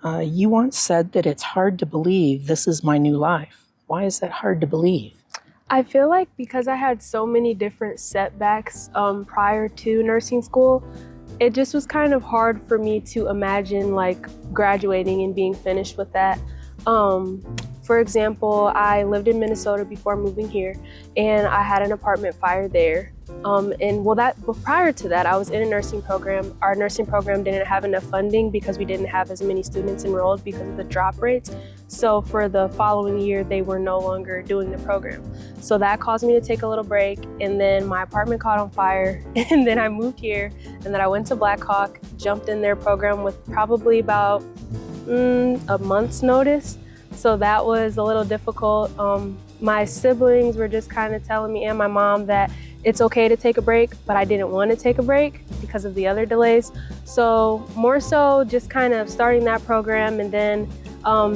You once said that it's hard to believe this is my new life. Why is that hard to believe? I feel like because I had so many different setbacks prior to nursing school, it just was kind of hard for me to imagine like graduating and being finished with that. For example, I lived in Minnesota before moving here, and I had an apartment fire there. Prior to that, I was in a nursing program. Our nursing program didn't have enough funding because we didn't have as many students enrolled because of the drop rates. So for the following year, they were no longer doing the program. So that caused me to take a little break, and then my apartment caught on fire, and then I moved here, and then I went to Blackhawk, jumped in their program with probably about a month's notice. So that was a little difficult. My siblings were just kind of telling me and my mom that it's okay to take a break, but I didn't want to take a break because of the other delays. So more so just kind of starting that program, and then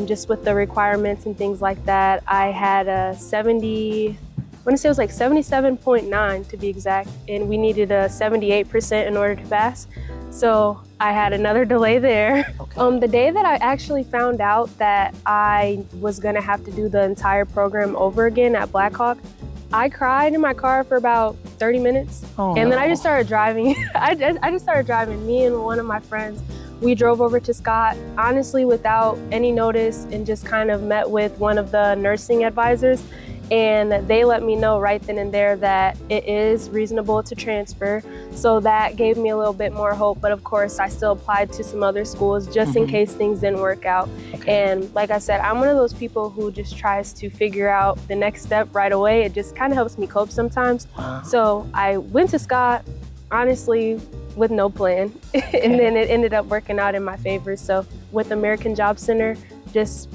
just with the requirements and things like that, I had a 77.9 to be exact, and we needed a 78% in order to pass. So I had another delay there. Okay. The day that I actually found out that I was gonna have to do the entire program over again at Blackhawk, I cried in my car for about 30 minutes. And then I just started driving. I just started driving. Me and one of my friends, we drove over to Scott, honestly without any notice, and just kind of met with one of the nursing advisors. And they let me know right then and there that it is reasonable to transfer. So that gave me a little bit more hope. But of course, I still applied to some other schools just in case things didn't work out. Okay. And like I said, I'm one of those people who just tries to figure out the next step right away. It just kind of helps me cope sometimes. Wow. So I went to Scott, honestly, with no plan. And then it ended up working out in my favor. So with American Job Center, just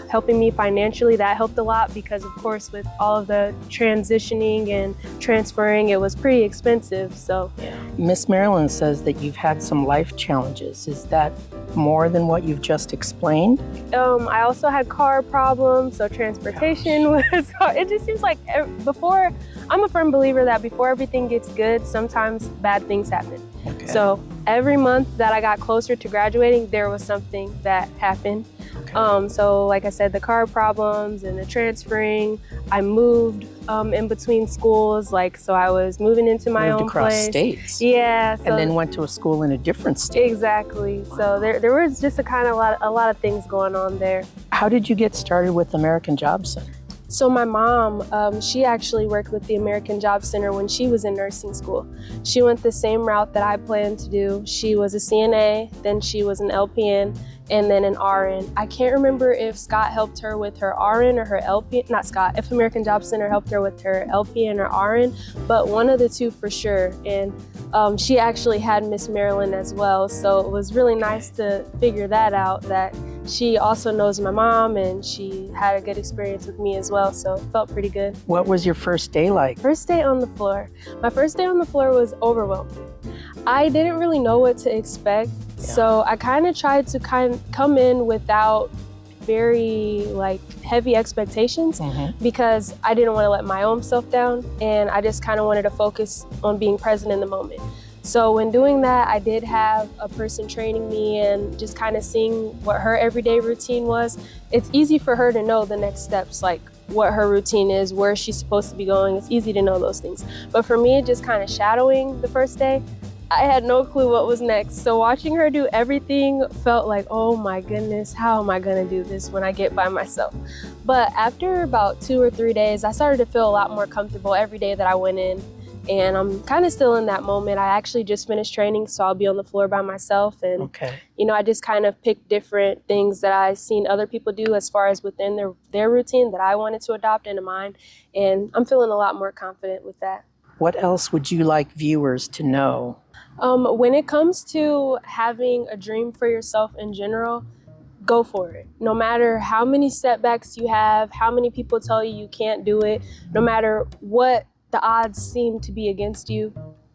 helping me financially, that helped a lot because of course with all of the transitioning and transferring, it was pretty expensive. So Miss Marilyn says that you've had some life challenges. Is that more than what you've just explained? I also had car problems, so transportation was hard. It just seems like I'm a firm believer that before everything gets good, sometimes bad things happen. Okay. So every month that I got closer to graduating, there was something that happened. So like I said, the car problems and the transferring, I moved in between schools, so I was moving into my own across place. states. Yeah. So, And then went to a school in a different state. Exactly. Wow. So there was just a lot of things going on there. How did you get started with American Job Center? So my mom, she actually worked with the American Job Center when she was in nursing school. She went the same route that I planned to do. She was a CNA, then she was an LPN, and then an RN. I can't remember if Scott helped her with her RN or her LPN, not Scott, if American Job Center helped her with her LPN or RN, but one of the two for sure. And she actually had Miss Marilyn as well. So it was really nice to figure that out, that she also knows my mom and she had a good experience with me as well. So it felt pretty good. What was your first day like? First day on the floor. My first day on the floor was overwhelming. I didn't really know what to expect. So I kind of tried to come in without very heavy expectations because I didn't want to let my own self down, and I just kind of wanted to focus on being present in the moment. So when doing that, I did have a person training me and just kind of seeing what her everyday routine was. It's easy for her to know the next steps, like what her routine is, where she's supposed to be going. It's easy to know those things. But for me, just kind of shadowing the first day, I had no clue what was next. So watching her do everything felt like, oh my goodness, how am I gonna do this when I get by myself? But after about 2 or 3 days, I started to feel a lot more comfortable every day that I went in. And I'm kind of still in that moment. I actually just finished training, so I'll be on the floor by myself. And, I just kind of picked different things that I've seen other people do as far as within their routine that I wanted to adopt into mine. And I'm feeling a lot more confident with that. What else would you like viewers to know? When it comes to having a dream for yourself in general, go for it. No matter how many setbacks you have, how many people tell you you can't do it, no matter what the odds seem to be against you,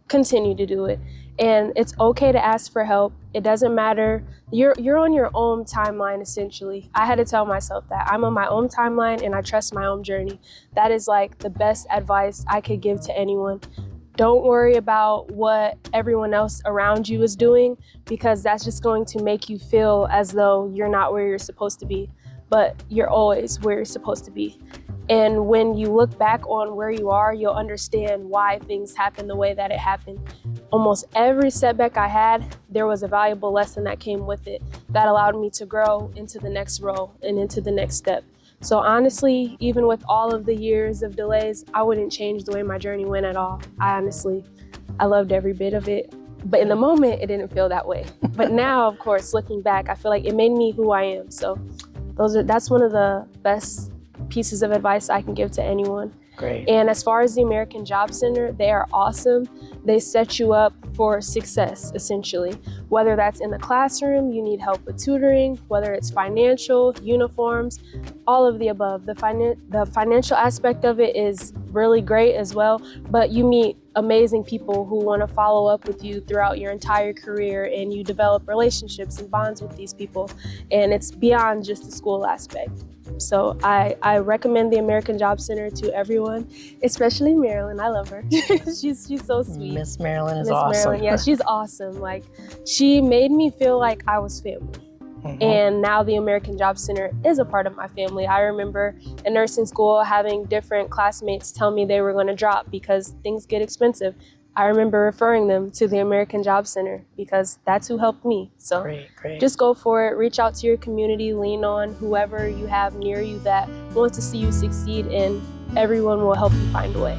continue to do it. And it's okay to ask for help. It doesn't matter. You're on your own timeline, essentially. I had to tell myself that. I'm on my own timeline and I trust my own journey. That is the best advice I could give to anyone. Don't worry about what everyone else around you is doing, because that's just going to make you feel as though you're not where you're supposed to be, but you're always where you're supposed to be. And when you look back on where you are, you'll understand why things happen the way that it happened. Almost every setback I had, there was a valuable lesson that came with it that allowed me to grow into the next role and into the next step. So honestly, even with all of the years of delays, I wouldn't change the way my journey went at all. I loved every bit of it. But in the moment, it didn't feel that way. But now, of course, looking back, I feel like it made me who I am. So that's one of the best pieces of advice I can give to anyone. Great. And as far as the American Job Center, they are awesome. They set you up for success, essentially. Whether that's in the classroom, you need help with tutoring, whether it's financial, uniforms, all of the above. The financial aspect of it is really great as well, but you meet amazing people who want to follow up with you throughout your entire career, and you develop relationships and bonds with these people, and it's beyond just the school aspect. So I recommend the American Job Center to everyone, especially Marilyn. I love her. she's so sweet. Miss Marilyn is Miss awesome. Marilyn, yeah, she's awesome. Like, she made me feel like I was family. And now the American Job Center is a part of my family. I remember in nursing school having different classmates tell me they were going to drop because things get expensive. I remember referring them to the American Job Center because that's who helped me. So Great. just go for it. Reach out to your community. Lean on whoever you have near you that wants to see you succeed, and everyone will help you find a way.